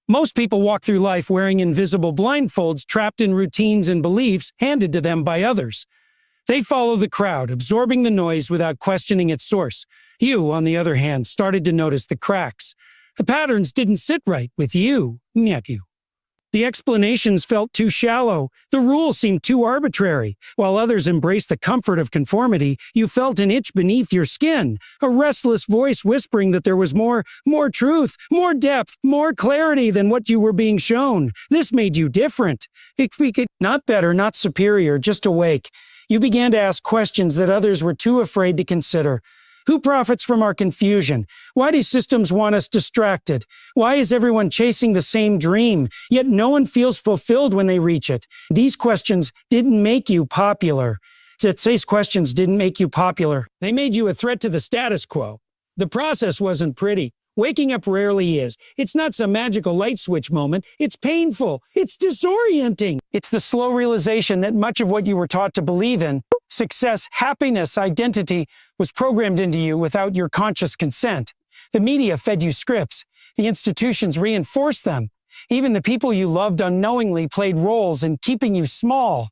Most people walk through life wearing invisible blindfolds, trapped in routines and beliefs handed to them by others. They follow the crowd, absorbing the noise without questioning its source. You, on the other hand, started to notice the cracks. The patterns didn't sit right with you, yet you. The explanations felt too shallow. The rules seemed too arbitrary. While others embraced the comfort of conformity, you felt an itch beneath your skin, a restless voice whispering that there was more truth, more depth, more clarity than what you were being shown. This made you different. Not better, not superior, just awake. You began to ask questions that others were too afraid to consider. Who profits from our confusion? Why do systems want us distracted? Why is everyone chasing the same dream, yet no one feels fulfilled when they reach it? These questions didn't make you popular. These questions didn't make you popular. They made you a threat to the status quo. The process wasn't pretty. Waking up rarely is. It's not some magical light switch moment. It's painful. It's disorienting. It's the slow realization that much of what you were taught to believe in, success, happiness, identity, was programmed into you without your conscious consent. The media fed you scripts. The institutions reinforced them. Even the people you loved unknowingly played roles in keeping you small.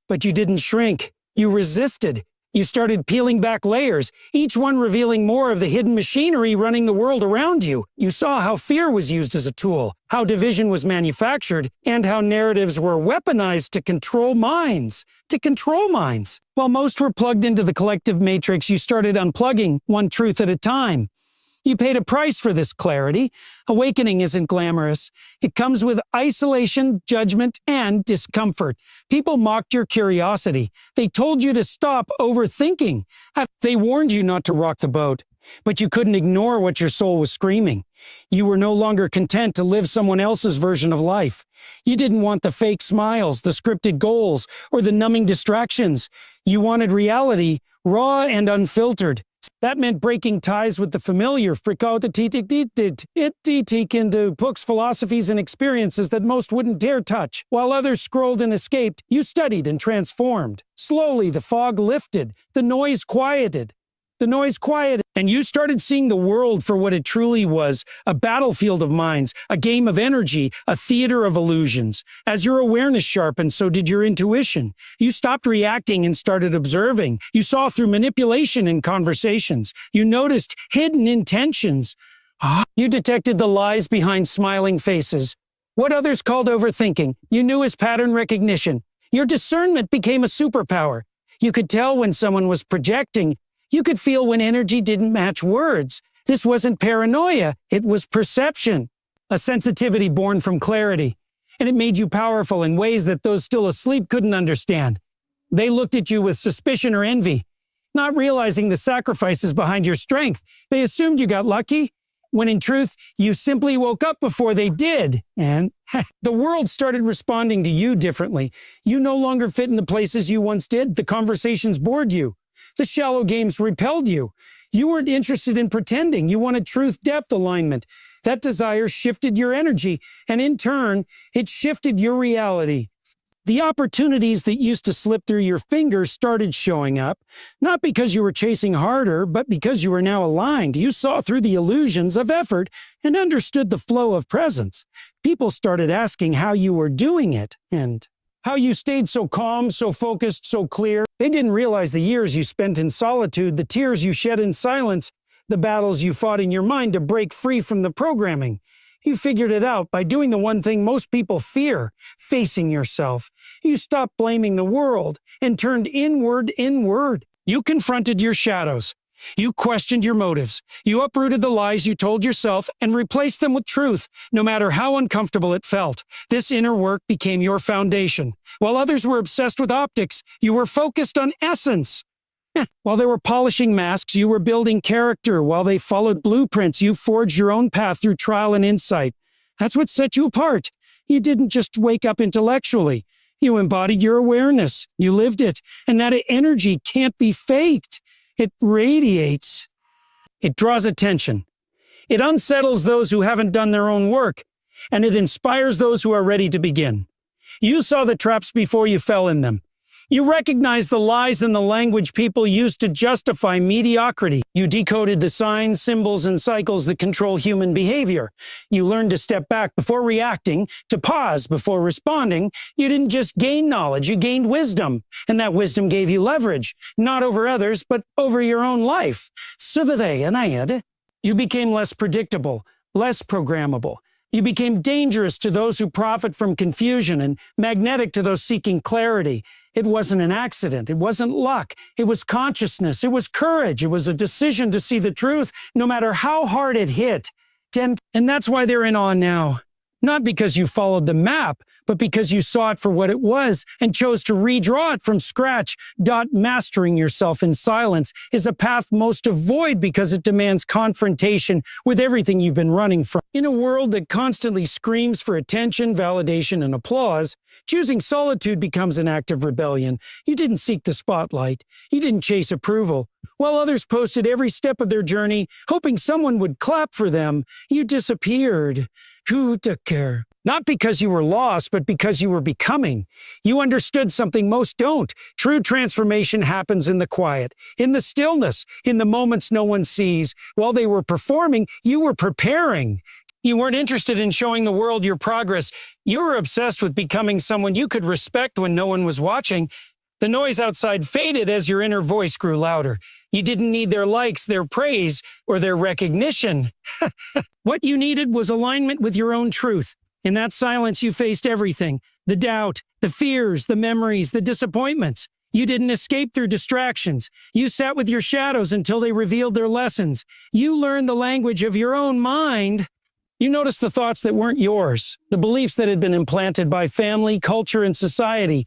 But you didn't shrink. You resisted. You started peeling back layers, each one revealing more of the hidden machinery running the world around you. You saw how fear was used as a tool, how division was manufactured, and how narratives were weaponized to control minds. While most were plugged into the collective matrix, you started unplugging one truth at a time. You paid a price for this clarity. Awakening isn't glamorous. It comes with isolation, judgment, and discomfort. People mocked your curiosity. They told you to stop overthinking. They warned you not to rock the boat. But you couldn't ignore what your soul was screaming. You were no longer content to live someone else's version of life. You didn't want the fake smiles, the scripted goals, or the numbing distractions. You wanted reality, raw and unfiltered. That meant breaking ties with the familiar, into books, philosophies, and experiences that most wouldn't dare touch. While others scrolled and escaped, you studied and transformed. Slowly, the fog lifted, the noise quieted, and you started seeing the world for what it truly was, a battlefield of minds, a game of energy, a theater of illusions. As your awareness sharpened, so did your intuition. You stopped reacting and started observing. You saw through manipulation in conversations. You noticed hidden intentions. You detected the lies behind smiling faces. What others called overthinking, you knew as pattern recognition. Your discernment became a superpower. You could tell when someone was projecting. You could feel when energy didn't match words. This wasn't paranoia, it was perception. A sensitivity born from clarity. And it made you powerful in ways that those still asleep couldn't understand. They looked at you with suspicion or envy, not realizing the sacrifices behind your strength. They assumed you got lucky, when in truth, you simply woke up before they did. And the world started responding to you differently. You no longer fit in the places you once did. The conversations bored you. The shallow games repelled you. You weren't interested in pretending. You wanted truth-depth alignment. That desire shifted your energy, and in turn, it shifted your reality. The opportunities that used to slip through your fingers started showing up, not because you were chasing harder, but because you were now aligned. You saw through the illusions of effort and understood the flow of presence. People started asking how you were doing it, and how you stayed so calm, so focused, so clear. They didn't realize the years you spent in solitude, the tears you shed in silence, the battles you fought in your mind to break free from the programming. You figured it out by doing the one thing most people fear, facing yourself. You stopped blaming the world and turned inward. You confronted your shadows. You questioned your motives. You uprooted the lies you told yourself and replaced them with truth, no matter how uncomfortable it felt. This inner work became your foundation. While others were obsessed with optics, you were focused on essence. While they were polishing masks, you were building character. While they followed blueprints, you forged your own path through trial and insight. That's what set you apart. You didn't just wake up intellectually. You embodied your awareness. You lived it. And that energy can't be faked. It radiates. It draws attention. It unsettles those who haven't done their own work, and it inspires those who are ready to begin. You saw the traps before you fell in them. You recognized the lies in the language people used to justify mediocrity. You decoded the signs, symbols, and cycles that control human behavior. You learned to step back before reacting, to pause before responding. You didn't just gain knowledge, you gained wisdom. And that wisdom gave you leverage, not over others, but over your own life. You became less predictable, less programmable. You became dangerous to those who profit from confusion and magnetic to those seeking clarity. It wasn't an accident. It wasn't luck. It was consciousness. It was courage. It was a decision to see the truth, no matter how hard it hit. And that's why they're in awe now. Not because you followed the map, but because you saw it for what it was and chose to redraw it from scratch. Mastering yourself in silence is a path most avoid because it demands confrontation with everything you've been running from. In a world that constantly screams for attention, validation, and applause, choosing solitude becomes an act of rebellion. You didn't seek the spotlight. You didn't chase approval. While others posted every step of their journey, hoping someone would clap for them, you disappeared. Who took care? Not because you were lost, but because you were becoming. You understood something most don't. True transformation happens in the quiet, in the stillness, in the moments no one sees. While they were performing, you were preparing. You weren't interested in showing the world your progress. You were obsessed with becoming someone you could respect when no one was watching. The noise outside faded as your inner voice grew louder. You didn't need their likes, their praise, or their recognition. What you needed was alignment with your own truth. In that silence, you faced everything. The doubt, the fears, the memories, the disappointments. You didn't escape through distractions. You sat with your shadows until they revealed their lessons. You learned the language of your own mind. You noticed the thoughts that weren't yours, the beliefs that had been implanted by family, culture, and society.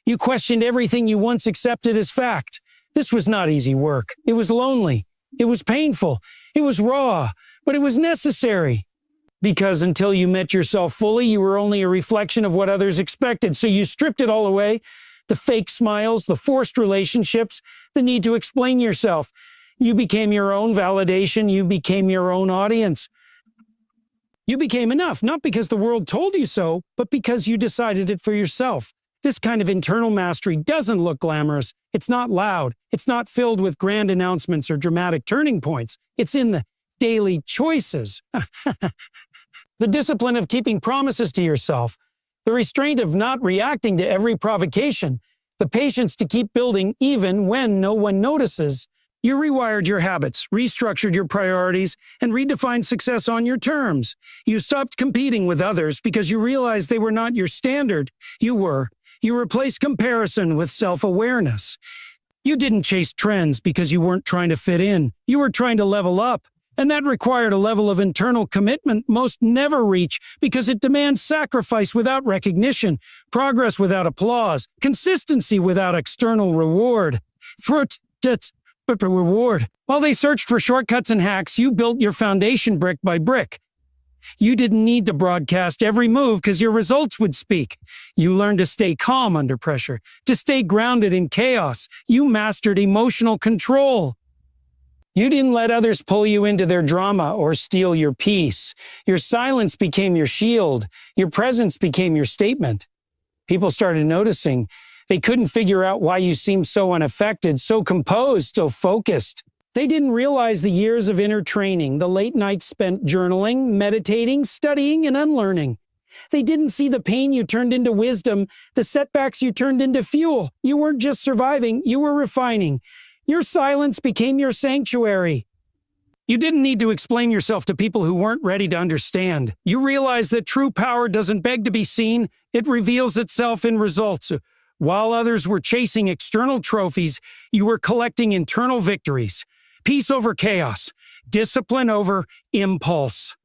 You questioned everything you once accepted as fact. This was not easy work. It was lonely. It was painful. It was raw, but it was necessary. Because until you met yourself fully, you were only a reflection of what others expected. So you stripped it all away. The fake smiles, the forced relationships, the need to explain yourself. You became your own validation. You became your own audience. You became enough, not because the world told you so, but because you decided it for yourself. This kind of internal mastery doesn't look glamorous. It's not loud. It's not filled with grand announcements or dramatic turning points. It's in the daily choices. The discipline of keeping promises to yourself. The restraint of not reacting to every provocation. The patience to keep building even when no one notices. You rewired your habits, restructured your priorities, and redefined success on your terms. You stopped competing with others because you realized they were not your standard. You replaced comparison with self-awareness. You didn't chase trends because you weren't trying to fit in. You were trying to level up. And that required a level of internal commitment most never reach because it demands sacrifice without recognition, progress without applause, consistency without external reward. Reward. While they searched for shortcuts and hacks, you built your foundation brick by brick. You didn't need to broadcast every move because your results would speak. You learned to stay calm under pressure, to stay grounded in chaos. You mastered emotional control. You didn't let others pull you into their drama or steal your peace. Your silence became your shield. Your presence became your statement. People started noticing. They couldn't figure out why you seemed so unaffected, so composed, so focused. They didn't realize the years of inner training, the late nights spent journaling, meditating, studying, and unlearning. They didn't see the pain you turned into wisdom, the setbacks you turned into fuel. You weren't just surviving, you were refining. Your silence became your sanctuary. You didn't need to explain yourself to people who weren't ready to understand. You realized that true power doesn't beg to be seen, it reveals itself in results. While others were chasing external trophies, you were collecting internal victories. Peace over chaos. Discipline over impulse.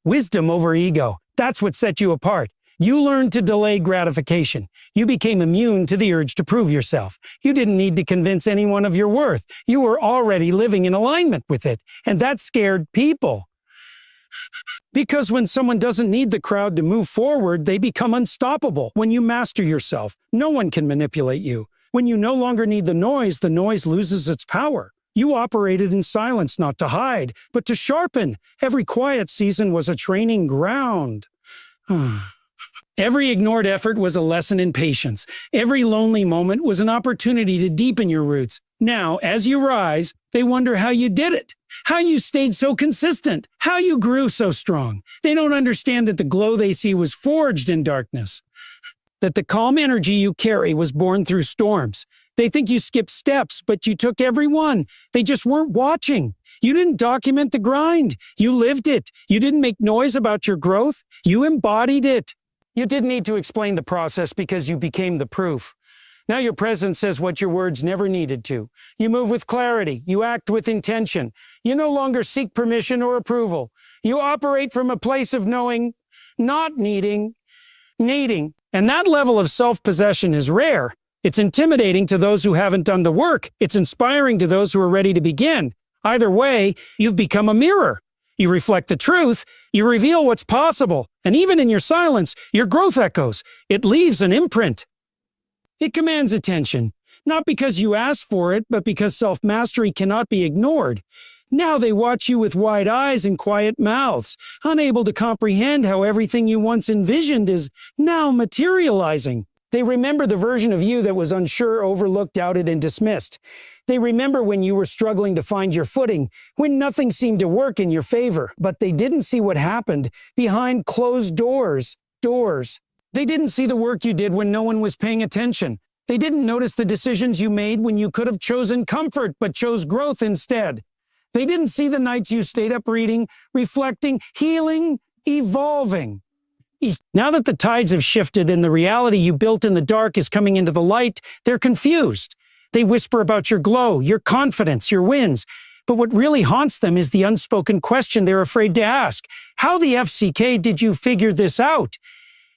Wisdom over ego. That's what set you apart. You learned to delay gratification. You became immune to the urge to prove yourself. You didn't need to convince anyone of your worth. You were already living in alignment with it. And that scared people. Because when someone doesn't need the crowd to move forward, they become unstoppable. When you master yourself, no one can manipulate you. When you no longer need the noise loses its power. You operated in silence not to hide, but to sharpen. Every quiet season was a training ground. Every ignored effort was a lesson in patience. Every lonely moment was an opportunity to deepen your roots. Now, as you rise, they wonder how you did it, how you stayed so consistent, how you grew so strong. They don't understand that the glow they see was forged in darkness, that the calm energy you carry was born through storms. They think you skipped steps, but you took every one. They just weren't watching. You didn't document the grind. You lived it. You didn't make noise about your growth. You embodied it. You didn't need to explain the process because you became the proof. Now your presence says what your words never needed to. You move with clarity. You act with intention. You no longer seek permission or approval. You operate from a place of knowing, not needing. And that level of self-possession is rare. It's intimidating to those who haven't done the work. It's inspiring to those who are ready to begin. Either way, you've become a mirror. You reflect the truth, you reveal what's possible, and even in your silence, your growth echoes. It leaves an imprint. It commands attention, not because you asked for it, but because self-mastery cannot be ignored. Now they watch you with wide eyes and quiet mouths, unable to comprehend how everything you once envisioned is now materializing. They remember the version of you that was unsure, overlooked, doubted, and dismissed. They remember when you were struggling to find your footing, when nothing seemed to work in your favor, but they didn't see what happened behind closed doors. They didn't see the work you did when no one was paying attention. They didn't notice the decisions you made when you could have chosen comfort but chose growth instead. They didn't see the nights you stayed up reading, reflecting, healing, evolving. Now that the tides have shifted and the reality you built in the dark is coming into the light, they're confused. They whisper about your glow, your confidence, your wins. But what really haunts them is the unspoken question they're afraid to ask. How the FCK did you figure this out?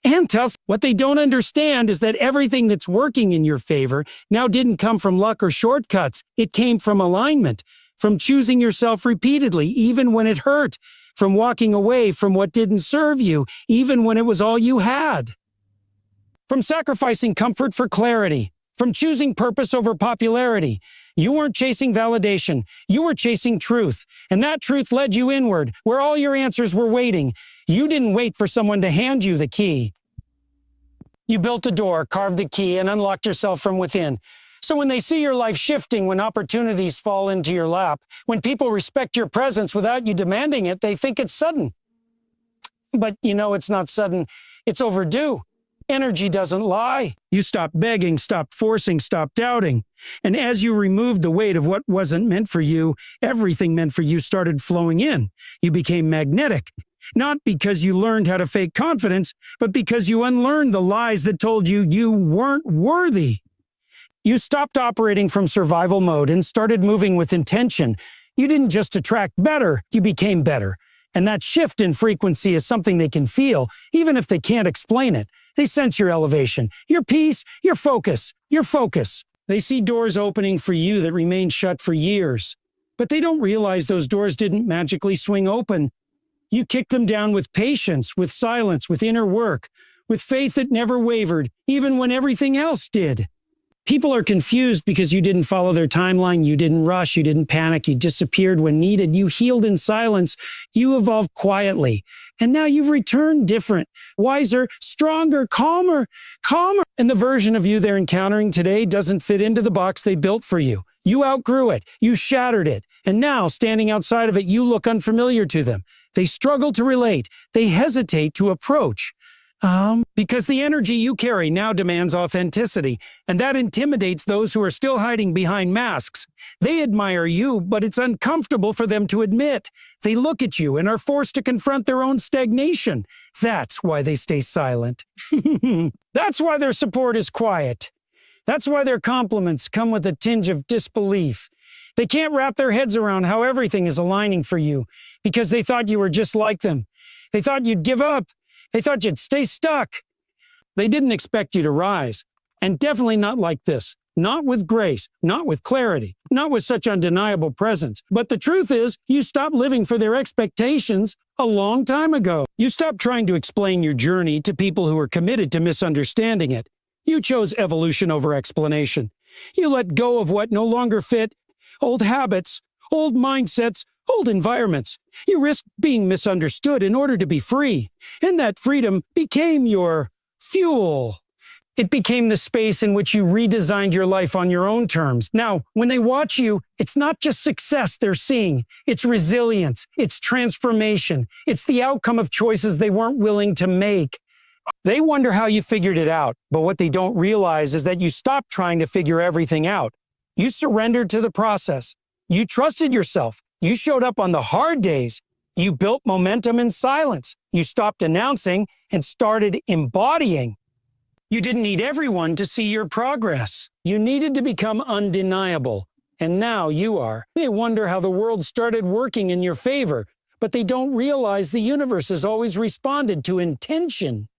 And tells what they don't understand is that everything that's working in your favor now didn't come from luck or shortcuts. It came from alignment, from choosing yourself repeatedly, even when it hurt, from walking away from what didn't serve you, even when it was all you had. From sacrificing comfort for clarity, from choosing purpose over popularity. You weren't chasing validation, you were chasing truth, and that truth led you inward, where all your answers were waiting. You didn't wait for someone to hand you the key. You built a door, carved the key, and unlocked yourself from within. So when they see your life shifting, when opportunities fall into your lap, when people respect your presence without you demanding it, they think it's sudden. But you know it's not sudden, it's overdue. Energy doesn't lie. You stopped begging, stopped forcing, stopped doubting. And as you removed the weight of what wasn't meant for you, everything meant for you started flowing in. You became magnetic. Not because you learned how to fake confidence, but because you unlearned the lies that told you you weren't worthy. You stopped operating from survival mode and started moving with intention. You didn't just attract better, you became better. And that shift in frequency is something they can feel, even if they can't explain it. They sense your elevation, your peace, your focus. They see doors opening for you that remained shut for years. But they don't realize those doors didn't magically swing open. You kicked them down with patience, with silence, with inner work, with faith that never wavered, even when everything else did. People are confused because you didn't follow their timeline, you didn't rush, you didn't panic, you disappeared when needed, you healed in silence, you evolved quietly. And now you've returned different, wiser, stronger, calmer. And the version of you they're encountering today doesn't fit into the box they built for you. You outgrew it, you shattered it, and now, standing outside of it, you look unfamiliar to them. They struggle to relate, they hesitate to approach. Because the energy you carry now demands authenticity, and that intimidates those who are still hiding behind masks. They admire you, but it's uncomfortable for them to admit. They look at you and are forced to confront their own stagnation. That's why they stay silent. That's why their support is quiet. That's why their compliments come with a tinge of disbelief. They can't wrap their heads around how everything is aligning for you, because they thought you were just like them. They thought you'd give up. They thought you'd stay stuck. They didn't expect you to rise, and definitely not like this. Not with grace, not with clarity, not with such undeniable presence. But the truth is, you stopped living for their expectations a long time ago. You stopped trying to explain your journey to people who were committed to misunderstanding it. You chose evolution over explanation. You let go of what no longer fit, old habits, old mindsets, old environments. You risked being misunderstood in order to be free, and that freedom became your fuel. It became the space in which you redesigned your life on your own terms. Now, when they watch you, it's not just success they're seeing. It's resilience. It's transformation. It's the outcome of choices they weren't willing to make. They wonder how you figured it out, but what they don't realize is that you stopped trying to figure everything out. You surrendered to the process. You trusted yourself. You showed up on the hard days. You built momentum in silence. You stopped announcing and started embodying. You didn't need everyone to see your progress. You needed to become undeniable. And now you are. They wonder how the world started working in your favor, but they don't realize the universe has always responded to intention.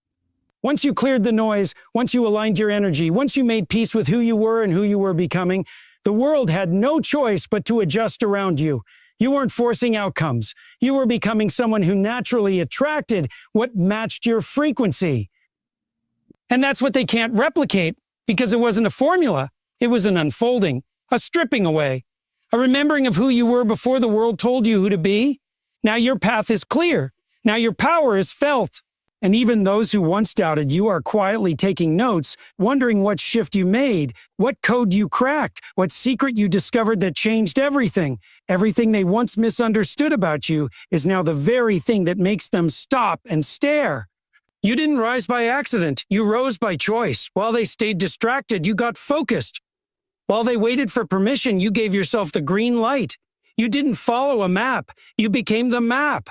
Once you cleared the noise, once you aligned your energy, once you made peace with who you were and who you were becoming, the world had no choice but to adjust around you. You weren't forcing outcomes. You were becoming someone who naturally attracted what matched your frequency. And that's what they can't replicate, because it wasn't a formula. It was an unfolding, a stripping away, a remembering of who you were before the world told you who to be. Now your path is clear. Now your power is felt. And even those who once doubted you are quietly taking notes, wondering what shift you made, what code you cracked, what secret you discovered that changed everything. Everything they once misunderstood about you is now the very thing that makes them stop and stare. You didn't rise by accident. You rose by choice. While they stayed distracted, you got focused. While they waited for permission, you gave yourself the green light. You didn't follow a map. You became the map.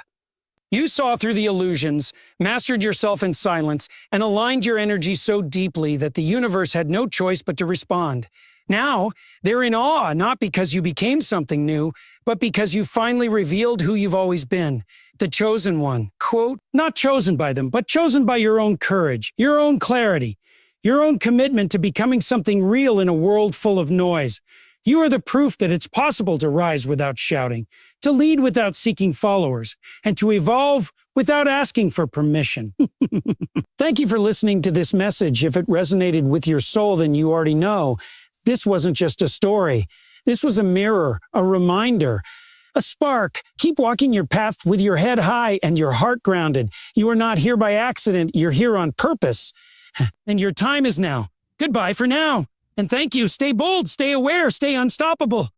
You saw through the illusions, mastered yourself in silence, and aligned your energy so deeply that the universe had no choice but to respond. Now, they're in awe, not because you became something new, but because you finally revealed who you've always been, the chosen one. Quote, not chosen by them, but chosen by your own courage, your own clarity, your own commitment to becoming something real in a world full of noise. You are the proof that it's possible to rise without shouting, to lead without seeking followers, and to evolve without asking for permission. Thank you for listening to this message. If it resonated with your soul, then you already know this wasn't just a story. This was a mirror, a reminder, a spark. Keep walking your path with your head high and your heart grounded. You are not here by accident. You're here on purpose. And your time is now. Goodbye for now. And thank you. Stay bold, stay aware, stay unstoppable.